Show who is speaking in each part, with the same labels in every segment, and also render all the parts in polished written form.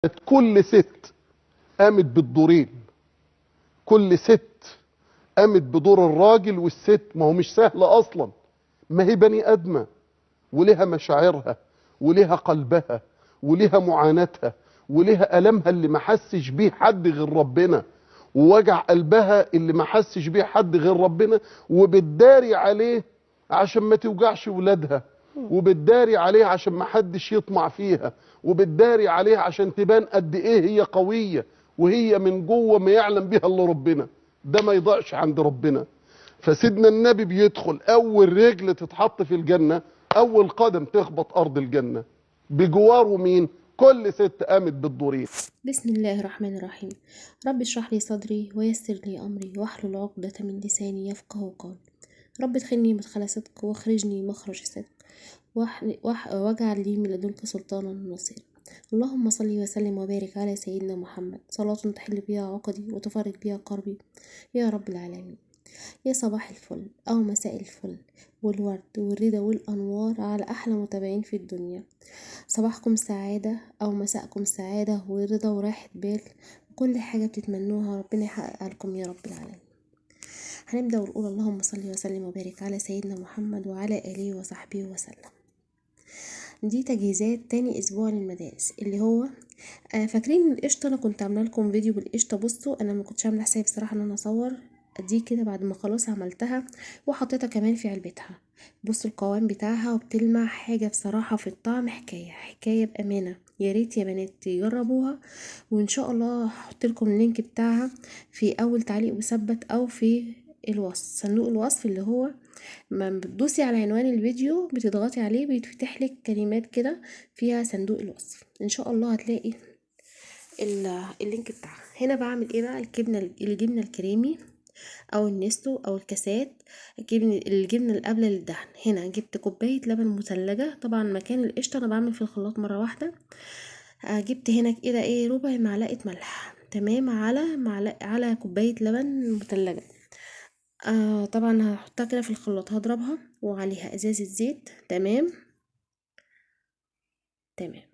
Speaker 1: كل ست قامت بالدورين، كل ست قامت بدور الراجل والست. ما هو مش سهل اصلا، ما هي بني ادمه ولها مشاعرها ولها قلبها ولها معاناتها ولها ألمها اللي ما حسش بيه حد غير ربنا، ووجع قلبها اللي ما حسش بيه حد غير ربنا، وبتداري عليه عشان ما توجعش ولادها، وبتداري عليه عشان ما حدش يطمع فيها، وبتداري عليه عشان تبان قد ايه هي قوية، وهي من جوه ما يعلم بها الا ربنا. ده ما يضيعش عند ربنا. فسيدنا النبي بيدخل اول رجل تتحط في الجنة، اول قدم تخبط ارض الجنة، بجواره مين؟ كل ست قامت بالدورين.
Speaker 2: بسم الله الرحمن الرحيم. رب اشرح لي صدري ويسر لي أمري واحلل عقدة من لساني يفقه قولي. رب ادخلني مدخل صدق واخرجني مخرج صدق واجعل لي من لدنك سلطانا نصيرا. اللهم صل وسلم وبارك على سيدنا محمد، صلاة تحل بها عقدي وتفرج بها قربي يا رب العالمين. يا صباح الفل أو مساء الفل والورد والرضا والأنوار على أحلى متابعين في الدنيا. صباحكم سعادة أو مساءكم سعادة ورضا وراحة بال، وكل حاجة بتتمنوها ربنا يحققها لكم يا رب العالمين. هنبدأ ونقول اللهم صل وسلم وبارك على سيدنا محمد وعلى آله وصحبه وسلم. دي تجهيزات تاني أسبوع للمدارس اللي هو فاكرين القشطة. أنا كنت عاملة لكم فيديو بالقشطة. بصوا أنا ما كنتش عاملة حسابي بصراحة إن أنا أصور دي كده بعد ما خلاص عملتها وحطيتها كمان في علبتها. بصوا القوام بتاعها وبتلمع حاجة بصراحة في الطعم، حكاية بأمانة. يا ريت يا بنات تجربوها، وإن شاء الله هحط لكم اللينك بتاعها في أول تعليق مثبت أو في الوصف، صندوق الوصف اللي هو ما بتدوسي على عنوان الفيديو بتضغطي عليه بيتفتح لك كلمات كده فيها صندوق الوصف. ان شاء الله هتلاقي اللينك بتاعها. هنا بعمل ايه بقى؟ الجبنه الكريمي او النستو او الكاسات، الجبنه القابله للدهن. هنا جبت كوبايه لبن مثلجه، طبعا مكان القشطه انا بعمل في الخلاط مره واحده. جبت هنا كده ايه ربع معلقه ملح، تمام، على كوبايه لبن مثلجه. طبعا هحطها كده في الخلاط، هضربها وعليها ازازة زيت. تمام تمام.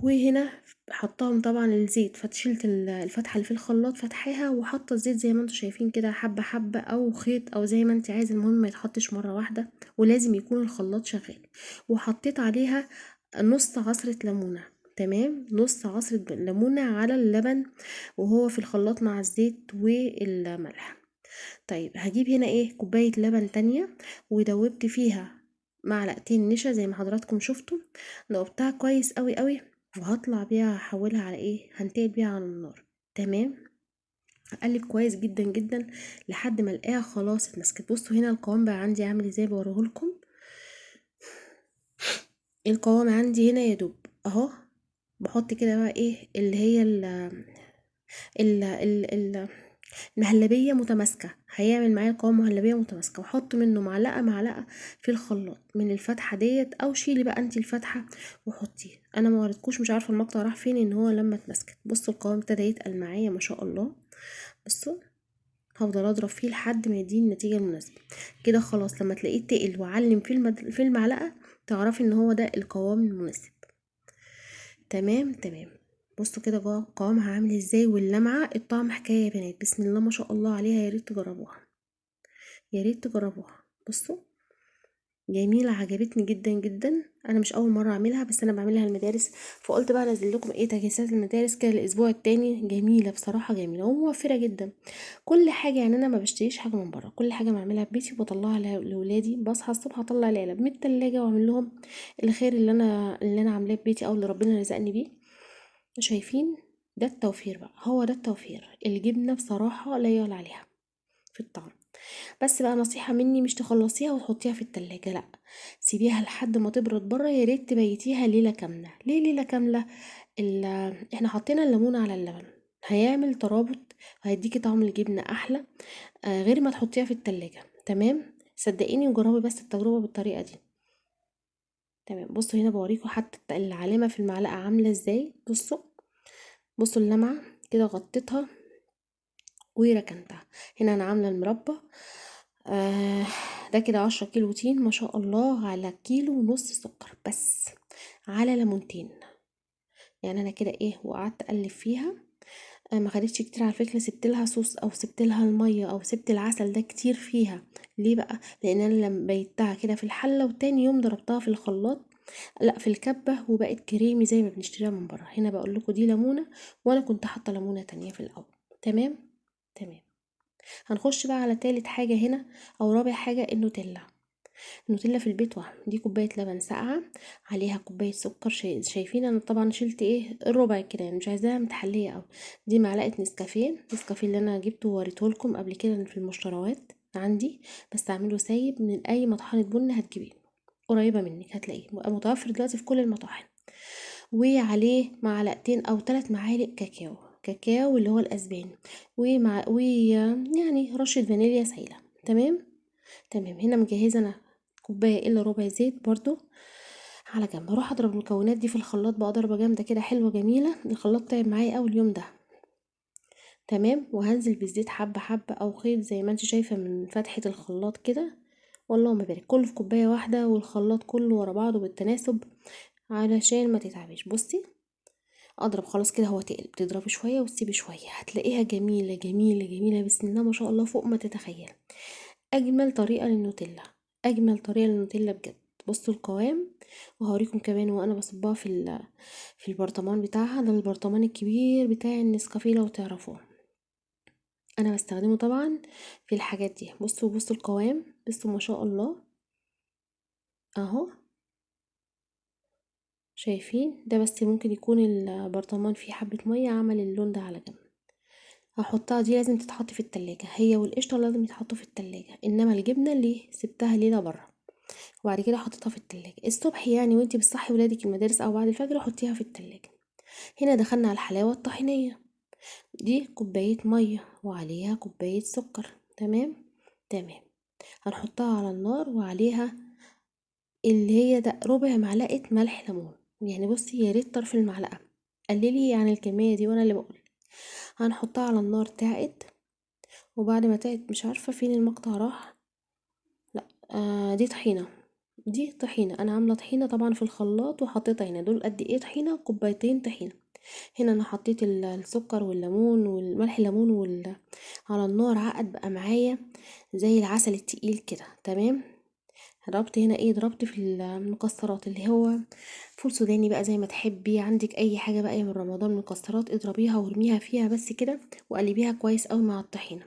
Speaker 2: وهنا حطاهم طبعا الزيت، فشلت الفتحة اللي في الخلاط فتحيها وحاطه الزيت زي ما انتم شايفين كده، حبة حبة او خيط او زي ما انت عايزه، المهم ما يتحطش مرة واحدة، ولازم يكون الخلاط شغال. وحطيت عليها نص عصرة ليمونة، تمام، نص عصرة ليمونة على اللبن وهو في الخلاط مع الزيت والملح. طيب هجيب هنا ايه كوباية لبن تانية ودوبت فيها معلقتين نشا زي ما حضراتكم شفتوا، دوبتها كويس قوي قوي، وهطلع بيها هحولها على ايه، هنتقل بيها على النار. تمام. اقلب كويس جدا جدا لحد ما الاقيها خلاص اتمسكت. بصوا هنا القوام بقى عندي عامل ازاي، بوريهولكم. القوام عندي هنا يا دوب اهو. بحط كده بقى ايه اللي هي ال مهلبية متماسكة، هيعمل معايا قوام مهلبية متماسكة، واحط منه معلقة معلقة في الخلاط من الفتحة ديت، او شيلي بقى انتي الفتحة وحطيه. انا ما وريتكوش، مش عارفة المقطع راح فين، ان هو لما اتمسكت بصوا القوام ابتدى يتقل معايا ما شاء الله. بصوا هفضل اضرب فيه لحد ما يديني النتيجة المناسبة. كده خلاص لما تلاقيه تقل وعلم في المعلقة تعرفي ان هو ده القوام المناسب. تمام تمام. بصوا كده قوامها عامل ازاي، واللمعة الطعم حكاية يا بنات، بسم الله ما شاء الله عليها. يا ريت تجربوها، يا ريت تجربوها. بصوا جميلة، عجبتني جدا جدا. انا مش اول مرة اعملها، بس انا بعملها المدارس، فقلت بقى انزل لكم ايه تجهيزات المدارس كده الاسبوع التاني. جميلة بصراحة، جميلة وموفرة جدا. كل حاجة يعني انا ما بشتريش حاجة من بره، كل حاجة بعملها في بيتي وبطلعها لاولادي. بصحى الصبح اطلع العلب من التلاجة واعمل لهم الخير اللي انا عاملاه في بيتي او اللي ربنا رزقني بيه. شايفين؟ ده التوفير بقى، هو ده التوفير. الجبنة بصراحة لا يعلى عليها في الطعم. بس بقى نصيحة مني، مش تخلصيها وتحطيها في التلاجة، لا، سيبيها لحد ما تبرد بره. يا ريت تبيتيها ليلة كاملة. ليه ليلة كاملة؟ احنا حطينا الليمون على اللبن، هيعمل ترابط وهيديكي طعم الجبنة احلى، غير ما تحطيها في التلاجة. تمام، صدقيني وجربي بس التجربة بالطريقة دي. تمام. بصوا هنا بوريكم حتى العلامة في المعلقة عاملة ازاي. بصوا اللمعة كده غطيتها وركنتها. هنا انا عاملة المربى، آه ده كده 10 كيلو تين ما شاء الله، على كيلو ونص سكر بس، على ليمونتين. يعني انا كده ايه وقعدت اقلب فيها. ما خدتش كتير على فكرة، سبت لها صوص او سبت لها المية او سبت العسل ده كتير فيها. ليه بقى؟ لان انا لما بيتها كده في الحلة وتاني يوم ضربتها في الخلاط، لا في الكبة، وبقت كريمي زي ما بنشتريها من بره. هنا بقول لكم دي ليمونة، وانا كنت حاطة ليمونة تانية في الاول. تمام. تمام. هنخش بقى على تالت حاجة هنا، او رابع حاجة، النوتيلا. النوتيلا في البيت واحد، دي كوباية لبن ساقعة عليها كوباية سكر. شايفين انا طبعا شلت ايه الربع كده، يعني مش عايزاها متحلية اوي. دي معلقة نسكافيه اللي انا جبته ووريته لكم قبل كده في المشتروات عندي، بس اعمله سايب من اي مطحنة بن هتجيبيه قريبة منك، هتلاقيه متوفر دلوقتي في كل المطاحن. وعليه معلقتين او 3 معالق كاكاو اللي هو الاسباني، يعني رشة فانيليا سايلة. تمام. تمام. هنا مجهزة انا كوباية الا ربع زيت برضو على جنب. اروح اضرب المكونات دي في الخلاط بقى ضربة جامدة كده حلوة جميلة. الخلاط تعب معايا اول يوم ده. تمام. وهنزل بالزيت حبة حبة او خيط زي ما انت شايفة من فتحة الخلاط كده، والله ما بارك كله في كوباية واحدة، والخلاط كله ورا بعضه بالتناسب علشان ما تتعبيش. بصي اضرب خلاص كده، هو تقلب تضربي شويه وتسيبي شويه، هتلاقيها جميله جميله جميله بسم الله ما شاء الله فوق ما تتخيل. اجمل طريقه للنوتيلا، اجمل طريقه للنوتيلا بجد. بصوا القوام، وهوريكم كمان وانا بصبها في البرطمان بتاعها ده، البرطمان الكبير بتاع النسكافيه لو تعرفوه. انا بستخدمه طبعا في الحاجات دي. بصوا القوام، بصوا ما شاء الله اهو. شايفين ده؟ بس ممكن يكون البرطمان فيه حبة مية عمل اللون ده على جنب. هحطها دي لازم تتحط في التلاجة، هي والقشطة لازم يتحطوا في التلاجة، انما الجبنة اللي سبتها ليلة برا وبعد كده حطيتها في التلاجة الصبح، يعني وانتي بتصحي ولادك المدارس او بعد الفجر حطيها في التلاجة. هنا دخلنا على الحلاوة الطحينية. دي كوباية مية وعليها كوباية سكر. تمام. تمام. هنحطها على النار وعليها اللي هي ده ربع معلقة ملح ليمون. يعني بصي يا ريت طرف المعلقة، قللي عن الكمية دي وانا اللي بقول. هنحطها على النار تعقد، وبعد ما تعقد مش عارفة فين المقطع راح. لا دي طحينة. دي طحينة، انا عاملة طحينة طبعا في الخلاط وحطيتها هنا. دول قد ايه طحينة؟ كوبايتين طحينة. هنا انا حطيت السكر والليمون والملح الليمون على النار عقد بقى معايا زي العسل التقيل كده. تمام. ضربت هنا ايه، ضربت في المكسرات اللي هو فول سوداني بقى زي ما تحبي، عندك اي حاجه بقى من رمضان مكسرات اضربيها وارميها فيها بس كده، وقلبيها كويس قوي مع الطحينه.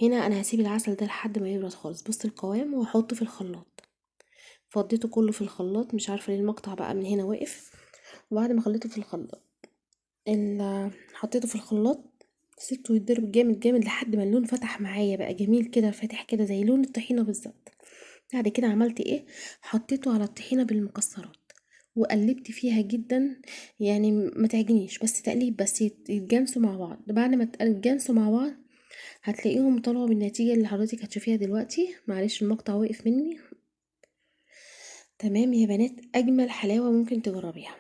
Speaker 2: هنا انا هسيب العسل ده لحد ما يبرد خالص. بص القوام، واحطه في الخلاط. فضيته كله في الخلاط، مش عارفه ليه المقطع بقى من هنا واقف. وبعد ما خليته في الخلاط حطيته في الخلاط، سبته يتضرب جامد جامد لحد ما اللون فتح معايا بقى جميل كده، فاتح كده زي لون الطحينه بالظبط. بعد كده عملت ايه؟ حطيته على الطحينة بالمكسرات وقلبت فيها جدا، يعني ما تعجنيش بس تقليب بس يتجانسوا مع بعض. بعد ما يتجانسوا مع بعض هتلاقيهم طلعوا بالنتيجة اللي حضرتك هتشوفيها دلوقتي. معلش المقطع وقف مني. تمام يا بنات، اجمل حلاوة ممكن تجربيها،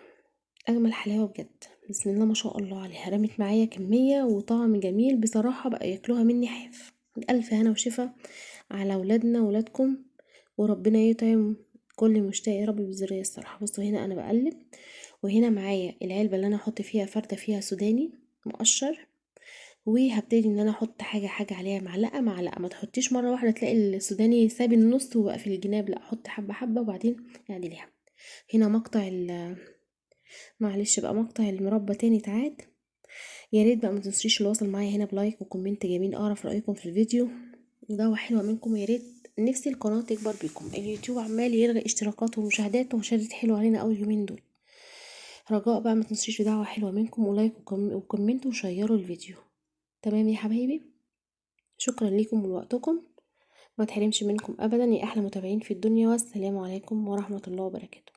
Speaker 2: اجمل حلاوة بجد. بسم الله ما شاء الله عليها، رمت معايا كمية وطعم جميل بصراحة، بقى ياكلوها مني حاف. الف هنا وشفا على ولادنا ولادكم، وربنا يطعم كل مشتاق يا رب بالذرية الصالحة. بصوا هنا انا بقلب، وهنا معايا العلبة اللي انا احط فيها فردة فيها سوداني مقشر، وهبتدي ان انا احط حاجة حاجة عليها، معلقة معلقة. ما تحطيش مرة واحدة تلاقي السوداني ساب النص وبقى في الجناب، لا احط حبة حبة وبعدين اعدليها. هنا مقطع معلش بقى مقطع المربى تاني اتعاد. يا ريت بقى ما تنسيش اللي وصل معايا هنا بلايك وكومنت جميل اعرف رايكم في الفيديو ده، حلوه منكم. يا ريت نفسي القناه تكبر بيكم. اليوتيوب عمال يلغي اشتراكات ومشاهدات، ومشاهدات حلوه علينا اول يومين دول. رجاء بقى ما تنسيش دعوه حلوه منكم، ولايك وكومنت وشيروا الفيديو. تمام يا حبايبي، شكرا ليكم ولوقتكم، ما تحرمش منكم ابدا يا احلى متابعين في الدنيا، والسلام عليكم ورحمه الله وبركاته.